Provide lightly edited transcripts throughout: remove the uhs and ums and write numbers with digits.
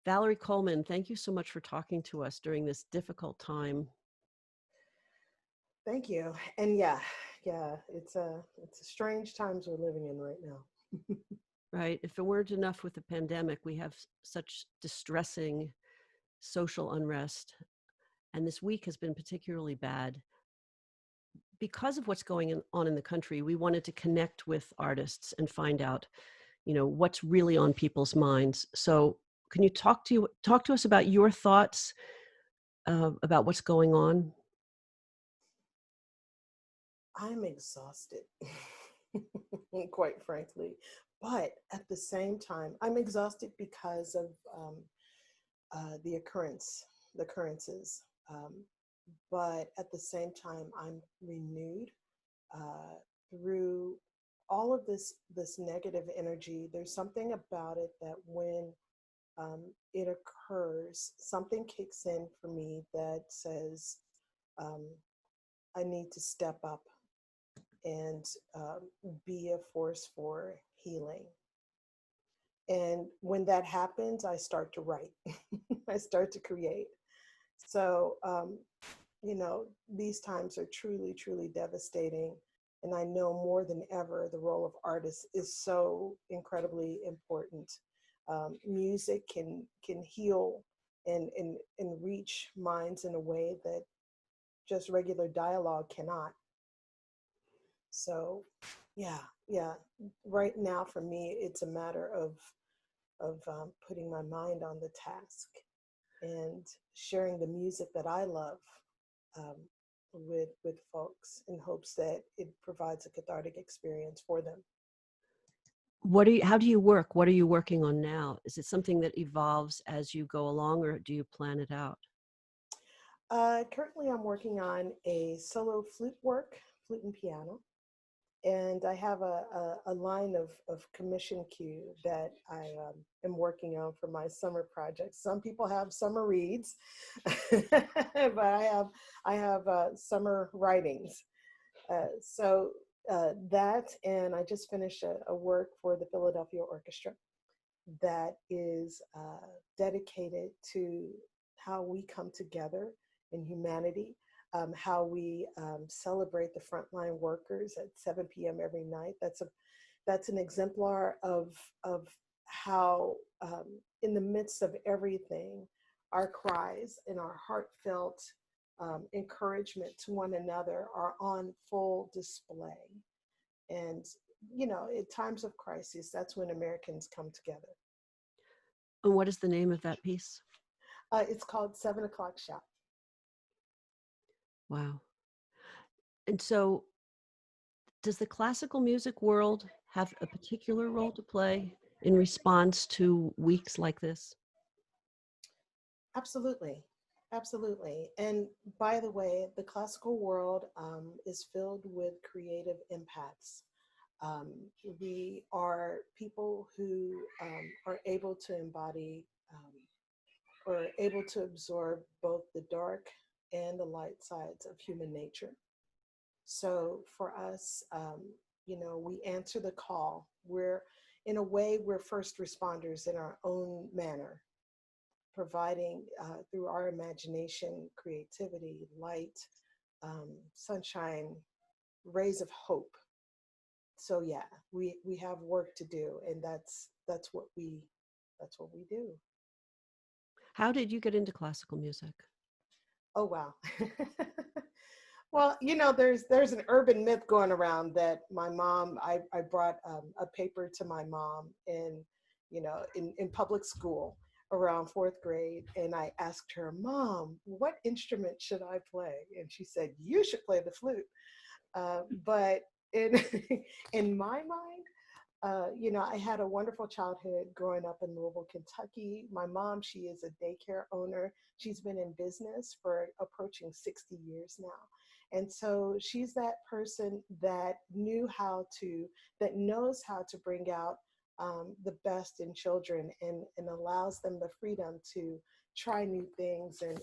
Valerie Coleman, thank you so much for talking to us during this difficult time. Thank you. And yeah, it's a strange times we're living in right now. Right? If it weren't enough with the pandemic, we have such distressing social unrest. And this week has been particularly bad. Because of what's going on in the country, we wanted to connect with artists and find out, what's really on people's minds. So can you talk to us about your thoughts about what's going on? I'm exhausted, quite frankly. But at the same time, I'm exhausted because of the occurrences. Um, but at the same time, I'm renewed uh, through all of this negative energy. There's something about it that when it occurs, something kicks in for me that says um, I need to step up and be a force for healing. And when that happens, I start to write, I start to create. So, these times are truly, truly devastating. And I know more than ever the role of artists is so incredibly important. Music can heal and reach minds in a way that just regular dialogue cannot. So, yeah. Right now, for me, it's a matter of putting my mind on the task and sharing the music that I love um, with folks in hopes that it provides a cathartic experience for them. How do you work? What are you working on now? Is it something that evolves as you go along, or do you plan it out? Currently, I'm working on a solo flute and piano, and I have a line of commission cue that I am working on for my summer projects. Some people have summer reads, but I have summer writings. That, and I just finished a work for the Philadelphia Orchestra that is dedicated to how we come together in humanity, how we celebrate the frontline workers at 7 p.m. every night. That's an exemplar of how, in the midst of everything, our cries and our heartfelt encouragement to one another are on full display. And in times of crisis, that's when Americans come together. And what is the name of that piece? It's called 7 o'clock Shop. Wow. And so, does the classical music world have a particular role to play in response to weeks like this? Absolutely. Absolutely. And by the way, the classical world is filled with creative empaths. Um, we are people who are able to embody or able to absorb both the dark and the light sides of human nature. So for us, we answer the call. In a way, we're first responders in our own manner, providing through our imagination, creativity, light, sunshine, rays of hope. So yeah, we have work to do, and that's what we do. How did you get into classical music? Oh wow. Well, there's an urban myth going around that my mom, I brought a paper to my mom in public school around fourth grade. And I asked her, Mom, what instrument should I play? And she said, you should play the flute. But in, in my mind, I had a wonderful childhood growing up in Louisville, Kentucky. My mom, she is a daycare owner. She's been in business for approaching 60 years now. And so she's that person that knows how to bring out the best in children and allows them the freedom to try new things and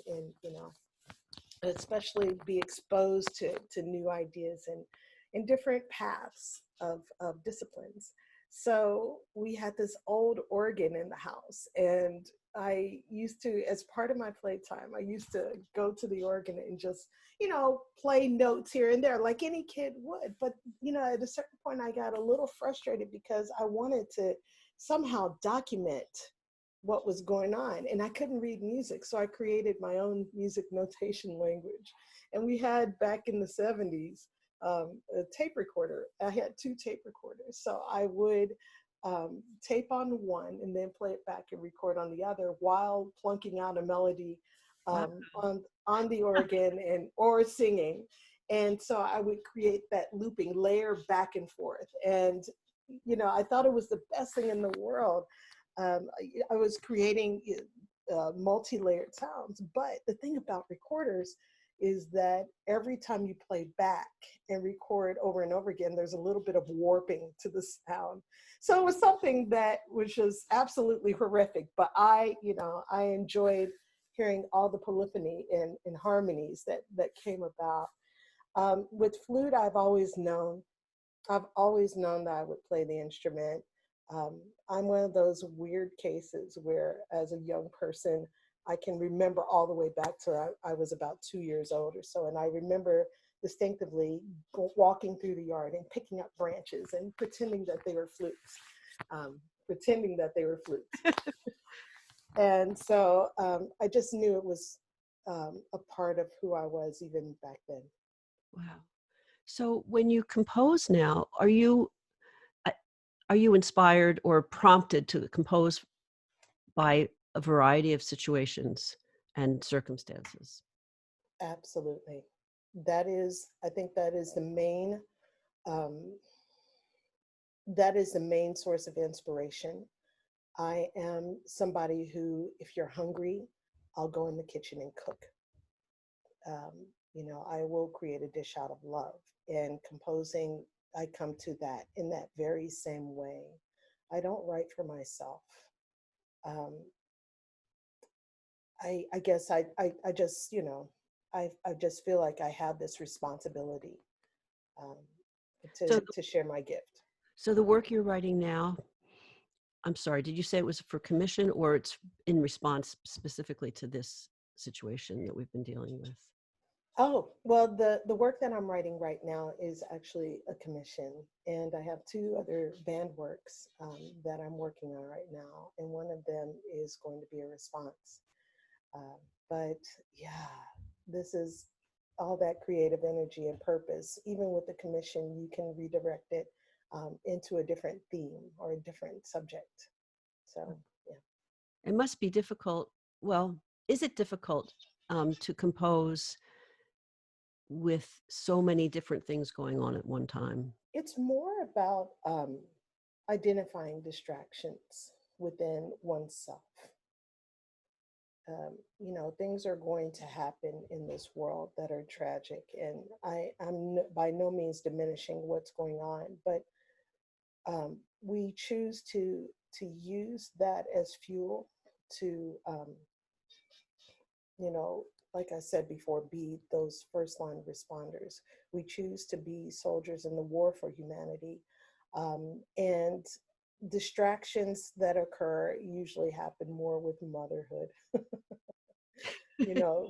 especially be exposed to new ideas and in different paths of disciplines. So we had this old organ in the house, and I used to, as part of my playtime, I used to go to the organ and just, play notes here and there like any kid would. But, at a certain point, I got a little frustrated because I wanted to somehow document what was going on, and I couldn't read music. So I created my own music notation language. And we had back in the 70s a tape recorder. I had two tape recorders. So I would tape on one and then play it back and record on the other while plunking out a melody Wow. on the organ or singing. And so I would create that looping layer back and forth. And, I thought it was the best thing in the world. I was creating multi-layered sounds. But the thing about recorders is that every time you play back and record over and over again, there's a little bit of warping to the sound. So it was something that was just absolutely horrific. But I enjoyed hearing all the polyphony and harmonies that came about. With flute, I've always known that I would play the instrument. I'm one of those weird cases where, as a young person, I can remember all the way back to I was about 2 years old or so. And I remember distinctively walking through the yard and picking up branches and pretending that they were flutes. And so I just knew it was a part of who I was even back then. Wow. So when you compose now, are you inspired or prompted to compose by a variety of situations and circumstances? Absolutely. I think um, that is the main source of inspiration. I am somebody who, if you're hungry, I'll go in the kitchen and cook. Um, I will create a dish out of love. And composing, I come to that in that very same way. I don't write for myself. Um, I guess I just, I just feel like I have this responsibility um, So, to share my gift. so the work you're writing now, I'm sorry, did you say it was for commission or it's in response specifically to this situation that we've been dealing with? Oh, well, the work that I'm writing right now is actually a commission, and I have two other band works that I'm working on right now, and one of them is going to be a response. Uh, but yeah, this is all that creative energy and purpose. Even with the commission, you can redirect it into a different theme or a different subject. So, yeah. It must be difficult. Well, is it difficult to compose with so many different things going on at one time? It's more about identifying distractions within oneself. Things are going to happen in this world that are tragic, and I'm by no means diminishing what's going on, but we choose to use that as fuel to, like I said before, be those first line responders. We choose to be soldiers in the war for humanity, and distractions that occur usually happen more with motherhood.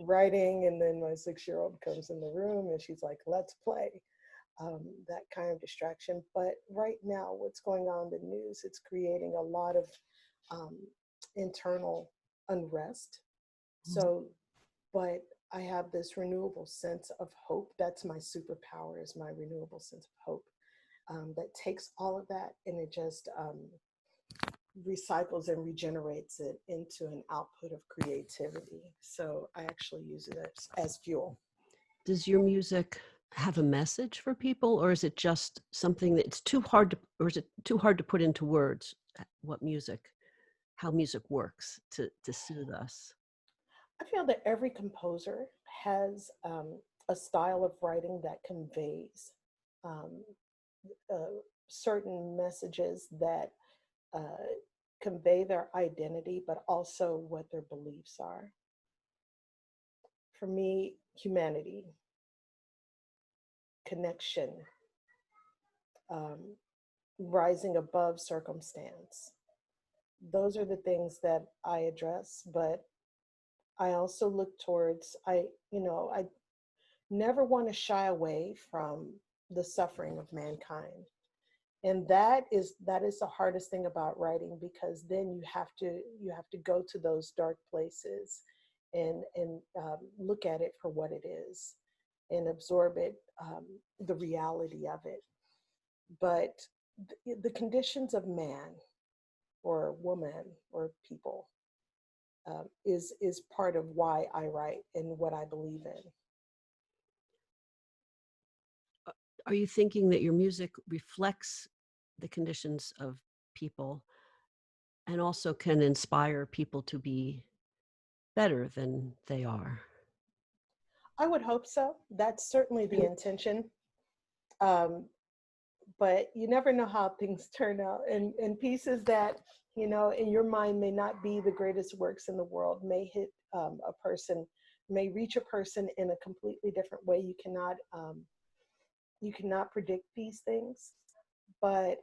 Writing, and then my 6-year-old comes in the room and she's like, let's play. That kind of distraction. But right now, what's going on in the news, it's creating a lot of um, internal unrest. So, but I have this renewable sense of hope. That's my superpower, is my renewable sense of hope, that takes all of that and it just recycles and regenerates it into an output of creativity. So I actually use it as fuel. Does your music have a message for people, or is it just something that's too hard to, or is it too hard to put into words how music works to soothe us? I feel that every composer has a style of writing that conveys um, certain messages that uh, convey their identity, but also what their beliefs are. For me, humanity, connection, um, rising above circumstance. Those are the things that I address, but I also look towards, I never want to shy away from the suffering of mankind. And that is the hardest thing about writing, because then you have to go to those dark places and look at it for what it is and absorb it, the reality of it. But the conditions of man or woman or people, is part of why I write and what I believe in. Are you thinking that your music reflects the conditions of people and also can inspire people to be better than they are? I would hope so. That's certainly the intention. Um, but you never know how things turn out. And pieces that, in your mind may not be the greatest works in the world may hit a person, may reach a person in a completely different way. You cannot predict these things, but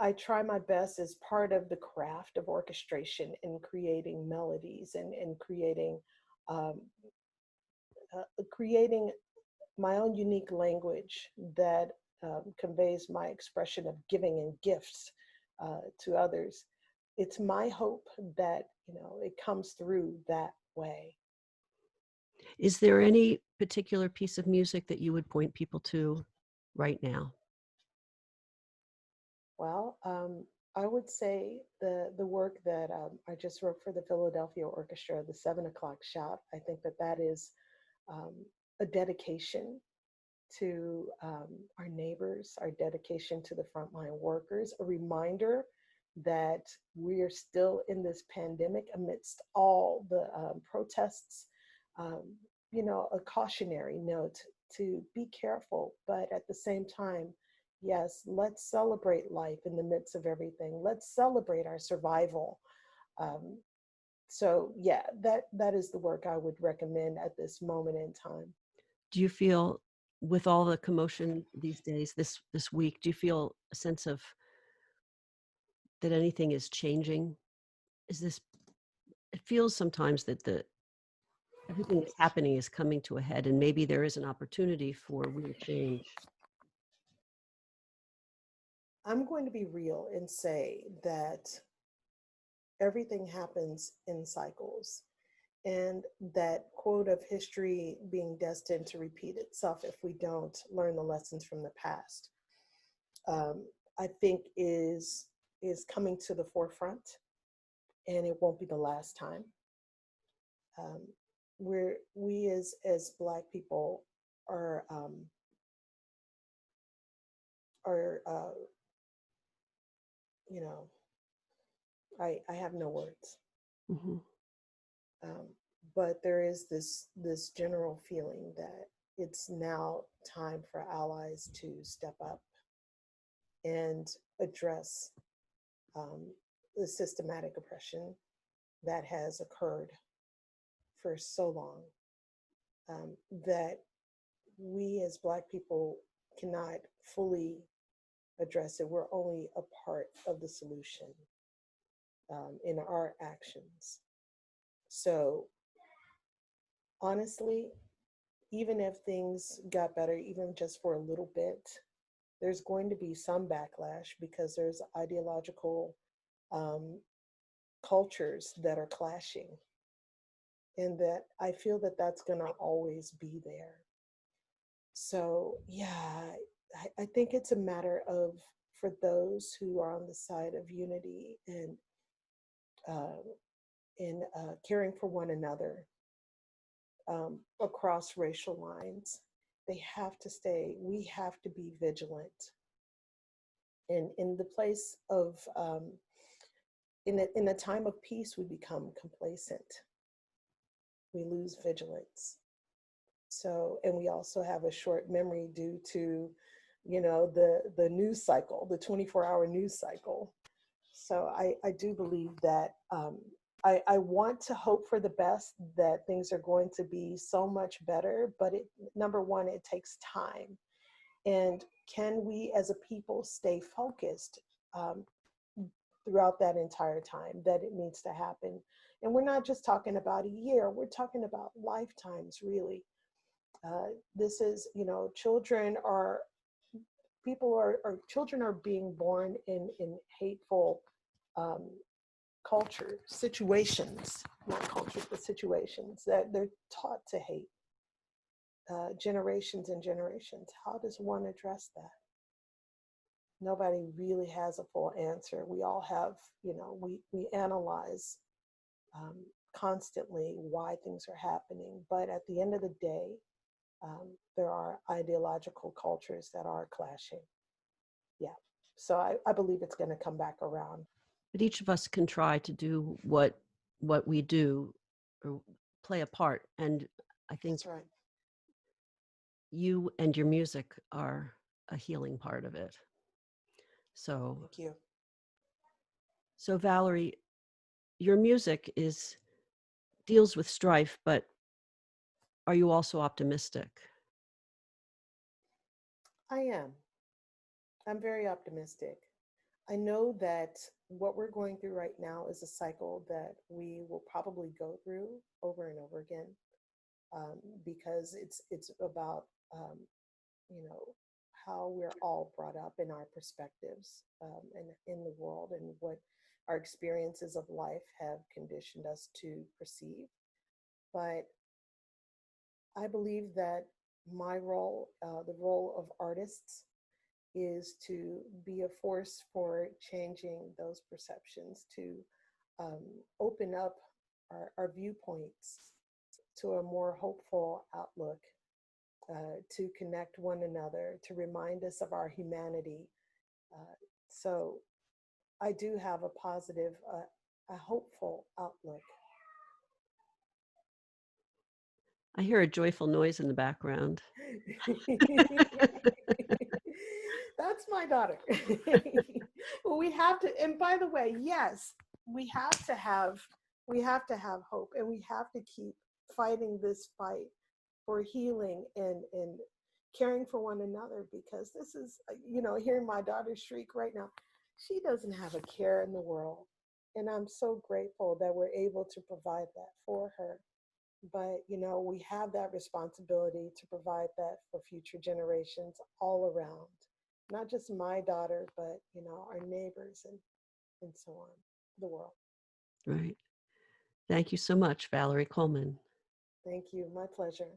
I try my best as part of the craft of orchestration in creating melodies and um, creating my own unique language that conveys my expression of giving and gifts to others. It's my hope that it comes through that way. Is there any particular piece of music that you would point people to right now? Well, I would say the work that I just wrote for the Philadelphia Orchestra, the 7 o'clock shout. I think that is um, a dedication to our neighbors, our dedication to the frontline workers, a reminder that we are still in this pandemic amidst all the protests. Um, a cautionary note to be careful, but at the same time, yes, let's celebrate life in the midst of everything. Let's celebrate our survival. Um, so yeah, that is the work I would recommend at this moment in time. Do you feel, with all the commotion these days, this week, do you feel a sense of that anything is changing? Is this It feels sometimes that the everything that's happening is coming to a head, and maybe there is an opportunity for real change. I'm going to be real and say that everything happens in cycles, and that quote of history being destined to repeat itself if we don't learn the lessons from the past, um, I think is coming to the forefront, and it won't be the last time. Um, we as Black people are you know I have no words. Mhm. Um, but there is this general feeling that it's now time for allies to step up and address um, the systematic oppression that has occurred for so long, that we as Black people cannot fully address it. We're only a part of the solution in our actions. So honestly, even if things got better, even just for a little bit, there's going to be some backlash because there's ideological um, cultures that are clashing, and that I feel that that's going to always be there. So yeah, I think it's a matter of, for those who are on the side of unity and uh, caring for one another across racial lines, we have to be vigilant. And in the place of, in a time of peace, we become complacent. We lose vigilance. So, and we also have a short memory due to, the news cycle, the 24-hour news cycle. So I do believe that I want to hope for the best, that things are going to be so much better, but number one, it takes time. And can we as a people stay focused throughout that entire time that it needs to happen? And we're not just talking about a year, we're talking about lifetimes, really. This is, you know, children are being born in hateful culture situations, not cultures, but situations that they're taught to hate. Generations and generations. How does one address that? Nobody really has a full answer. We all have, you know, we analyze constantly why things are happening, but at the end of the day, there are ideological cultures that are clashing. Yeah. So I believe it's going to come back around. But each of us can try to do what we do or play a part. And I think That's right. you and your music are a healing part of it. So Thank you. So Valerie, your music deals with strife, but are you also optimistic? I am. I'm very optimistic. I know that what we're going through right now is a cycle that we will probably go through over and over again, because it's about you know, how we're all brought up in our perspectives, and in the world, and what our experiences of life have conditioned us to perceive. But I believe that my role, the role of artists, is to be a force for changing those perceptions, to um, open up our viewpoints to a more hopeful outlook, to connect one another, to remind us of our humanity. So I do have a positive, a hopeful outlook. I hear a joyful noise in the background. That's my daughter. We have to, and by the way, yes, we have to have hope, and we have to keep fighting this fight for healing and caring for one another, because this is, you know, hearing my daughter shriek right now, she doesn't have a care in the world. And I'm so grateful that we're able to provide that for her. But, you know, we have that responsibility to provide that for future generations all around, not just my daughter, but, you know, our neighbors and so on, the world. Right. Thank you so much, Valerie Coleman. Thank you. My pleasure.